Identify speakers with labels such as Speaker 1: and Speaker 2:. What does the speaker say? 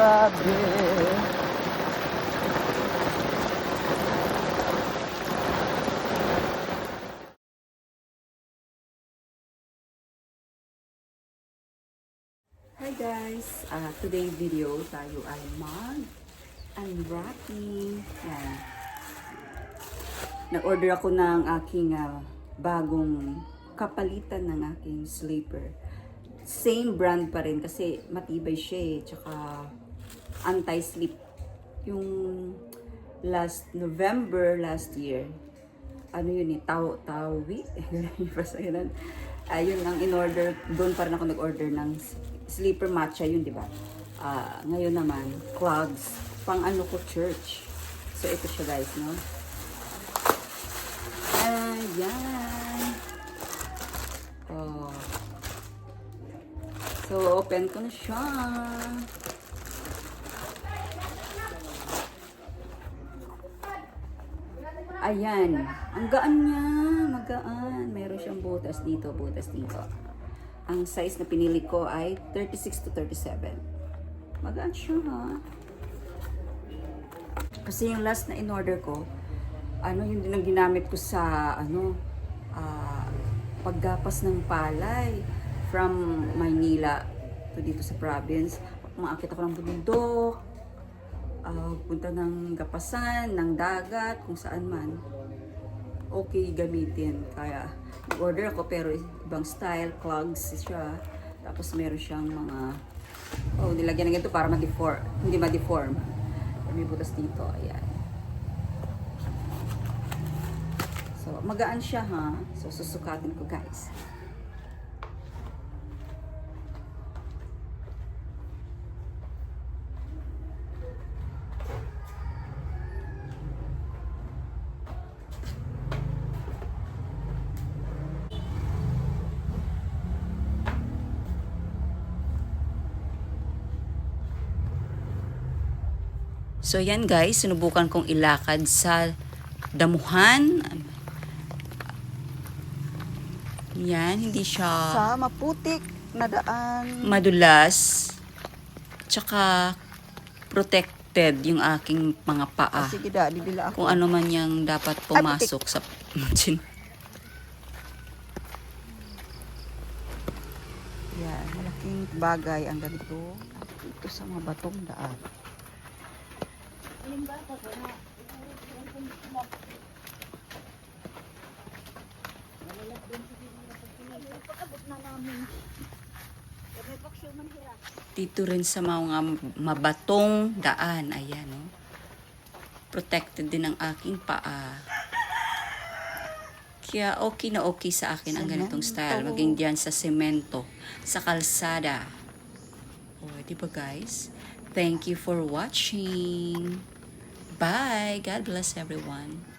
Speaker 1: grabe. Hi guys! Today video tayo ay mag-unwrapping. Yan. Nag-order ako ng aking bagong kapalitan ng aking sleeper. Same brand pa rin kasi matibay siya eh. Tsaka anti-slip. Yung last November last year. Ano yun eh? Tawi? Basta yun. Yun ang in-order. Doon pa rin ako nag-order ng sleeper matcha yun, di ba? Ngayon naman, clogs. Pang ano ko, church. So, ito siya guys, no? Ayan. Oh. So, open ko na siya. Ayan. Ang gaan niya. Magaan. Meron siyang butas dito, butas dito. Ang size na pinili ko ay 36 to 37. Magaan siya, ha? Kasi yung last na in-order ko, yun din ang ginamit ko sa, paggapas ng palay from Maynila to dito sa province. Umaakit ako ng bundok, punta ng gapasan, ng dagat, kung saan man. Okay gamitin. Kaya, order ako pero ibang style, clogs siya. Tapos meron siyang mga, nilagyan na ganito para hindi ma-deform. May butas dito, ayan. So, magaan siya ha. So, susukatin ko guys. So, yan guys, sinubukan kong ilakad sa damuhan. Yan, hindi siya
Speaker 2: sa maputik na daan.
Speaker 1: Madulas. Tsaka protected yung aking mga paa.
Speaker 2: Sige da, dibila ako.
Speaker 1: Kung ano man yung dapat pumasok sa
Speaker 2: Yan, malaking bagay ang ganito. Ito sa mga batong daan.
Speaker 1: Dito rin sa mga mabatong daan. Ayan, no? Protected din ang aking paa. Kaya okay na okay sa akin ang ganitong style. Maging diyan sa semento, sa kalsada. Diba guys? Thank you for watching. Bye. God bless everyone.